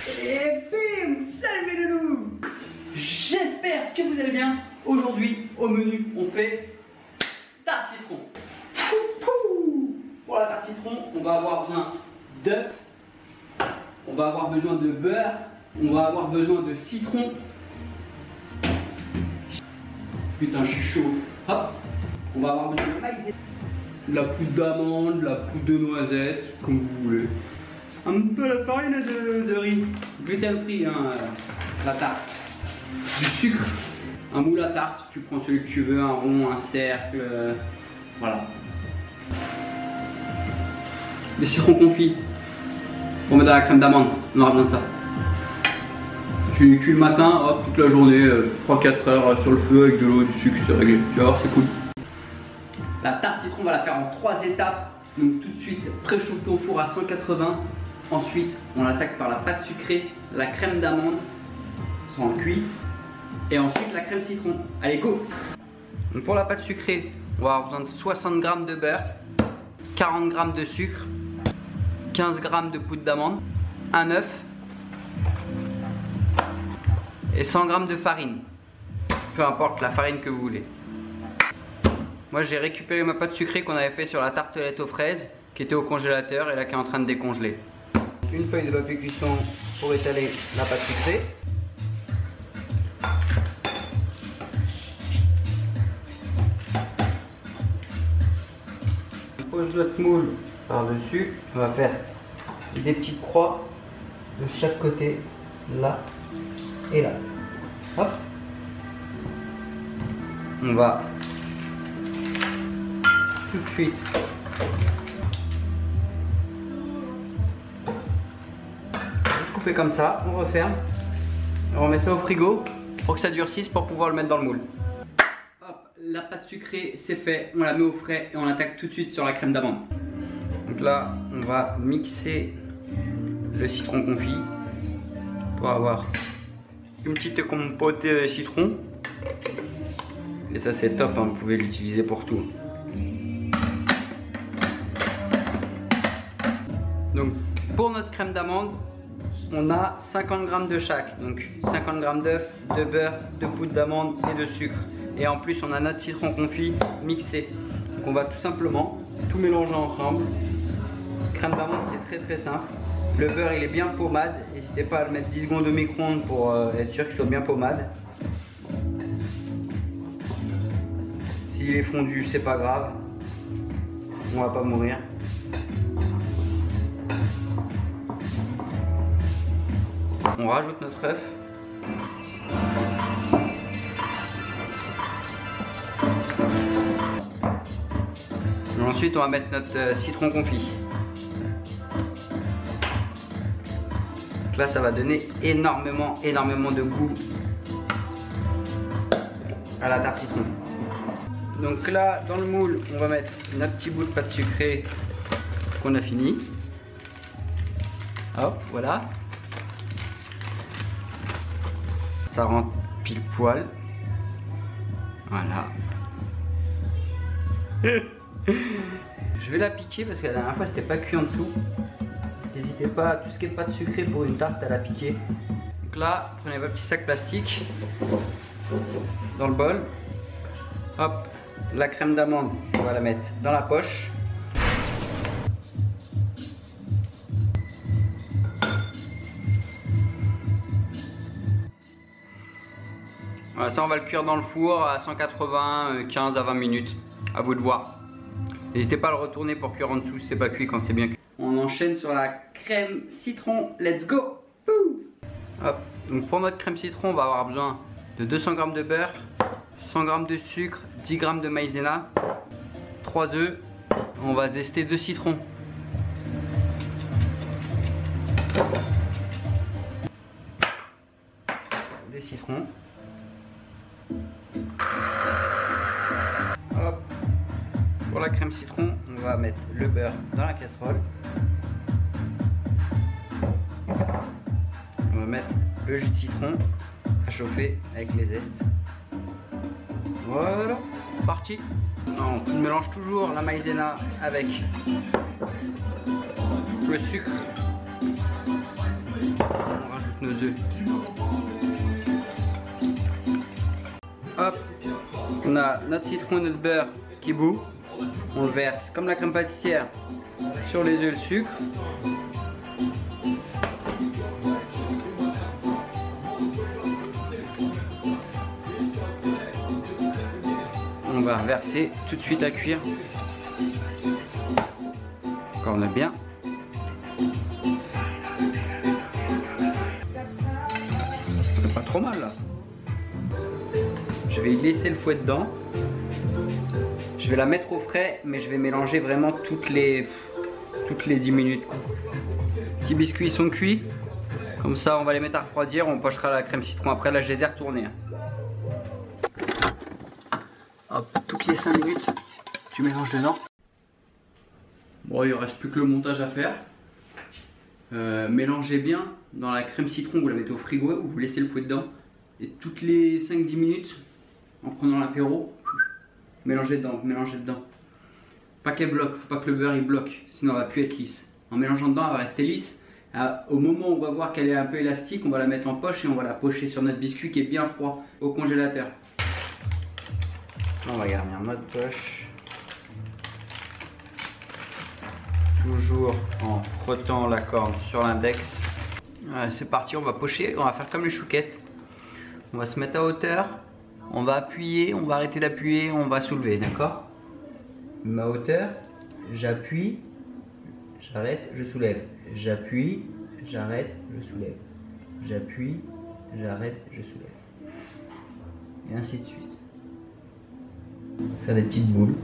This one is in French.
Et bim! Salut mes loulous! J'espère que vous allez bien. Aujourd'hui, au menu, on fait tarte citron. Pour la tarte citron, on va avoir besoin d'œufs, on va avoir besoin de beurre, on va avoir besoin de citron. Putain, je suis chaud. Hop, on va avoir besoin de maïzena, de la poudre d'amande, de la poudre de noisette, comme vous voulez. Un peu la farine de riz, gluten free, hein, la tarte. Du sucre, un moule à tarte, tu prends celui que tu veux, un rond, un cercle, voilà. Des citrons confits pour mettre dans la crème d'amande, on aura besoin de ça. Tu les cuis le matin, hop, toute la journée, 3-4 heures sur le feu avec de l'eau, du sucre, c'est réglé. Tu vas voir, c'est cool. La tarte citron, on va la faire en 3 étapes. Donc tout de suite, préchauffe ton four à 180. Ensuite, on attaque par la pâte sucrée, la crème d'amande, sans le cuit. Et ensuite, la crème citron. Allez, go! Donc pour la pâte sucrée, on va avoir besoin de 60 g de beurre, 40 g de sucre, 15 g de poudre d'amande, un œuf et 100 g de farine. Peu importe la farine que vous voulez. Moi j'ai récupéré ma pâte sucrée qu'on avait fait sur la tartelette aux fraises qui était au congélateur et là qui est en train de décongeler. Une feuille de papier cuisson pour étaler la pâte sucrée. On pose notre moule par-dessus. On va faire des petites croix de chaque côté, là et là. Hop. On va tout de suite juste couper comme ça, on referme, on remet ça au frigo pour que ça durcisse pour pouvoir le mettre dans le moule. Hop, la pâte sucrée c'est fait, on la met au frais et on attaque tout de suite sur la crème d'amande. Donc là on va mixer le citron confit pour avoir une petite compote de citron. Et ça c'est top, hein, vous pouvez l'utiliser pour tout. Donc pour notre crème d'amande, on a 50 g de chaque. Donc 50 g d'œuf, de beurre, de poudre d'amande et de sucre. Et en plus on a notre citron confit mixé. Donc on va tout simplement tout mélanger ensemble. Crème d'amande c'est très simple. Le beurre il est bien pommade. N'hésitez pas à le mettre 10 secondes au micro-ondes pour être sûr qu'il soit bien pommade. S'il est fondu, c'est pas grave, on va pas mourir. On rajoute notre œuf. Et ensuite, on va mettre notre citron confit. Donc là, ça va donner énormément de goût à la tarte citron. Donc là, dans le moule, on va mettre notre petit bout de pâte sucrée qu'on a fini. Hop, voilà. Ça rentre pile poil. Voilà. Je vais la piquer parce que la dernière fois, c'était pas cuit en dessous. N'hésitez pas, tout ce qui est pâte sucrée pour une tarte, à la piquer. Donc là, prenez votre petit sac plastique dans le bol. Hop. La crème d'amande, on va la mettre dans la poche. Voilà, ça on va le cuire dans le four à 180, 15 à 20 minutes. À vous de voir. N'hésitez pas à le retourner pour cuire en dessous si c'est pas cuit quand c'est bien cuit. On enchaîne sur la crème citron. Let's go! Hop. Donc pour notre crème citron, on va avoir besoin de 200 g de beurre, 100 g de sucre, 10 g de maïzena, 3 œufs, on va zester 2 citrons. Des citrons. Hop. Pour la crème citron, on va mettre le beurre dans la casserole. On va mettre le jus de citron à chauffer avec les zestes. Voilà, parti. On mélange toujours la maïzena avec le sucre. On rajoute avec nos œufs. Hop, on a notre citron et notre beurre qui bout. On le verse comme la crème pâtissière sur les œufs et le sucre. On va verser tout de suite à cuire. Encore on a bien. C'est pas trop mal là. Je vais y laisser le fouet dedans. Je vais la mettre au frais, mais je vais mélanger vraiment toutes les 10 minutes. Les petits biscuits sont cuits. Comme ça, on va les mettre à refroidir. On pochera la crème citron après. Là, je les ai retournés. Hop, toutes les 5 minutes, tu mélanges dedans. Bon, il ne reste plus que le montage à faire. Mélangez bien dans la crème citron. Vous la mettez au frigo ou vous laissez le fouet dedans. Et toutes les 5-10 minutes, en prenant l'apéro, mélangez dedans, Pas qu'elle bloque, faut pas que le beurre il bloque, sinon elle va plus être lisse. En mélangeant dedans, elle va rester lisse. Au moment où on va voir qu'elle est un peu élastique, on va la mettre en poche et on va la pocher sur notre biscuit qui est bien froid au congélateur. Là, on va garnir notre poche. Toujours en frottant la corne sur l'index. C'est parti, on va pocher, on va faire comme les chouquettes. On va se mettre à hauteur. On va appuyer, on va arrêter d'appuyer, on va soulever, d'accord? Ma hauteur, j'appuie, j'arrête, je soulève. J'appuie, j'arrête, je soulève. J'appuie, j'arrête, je soulève. Et ainsi de suite. Faire des petites boules.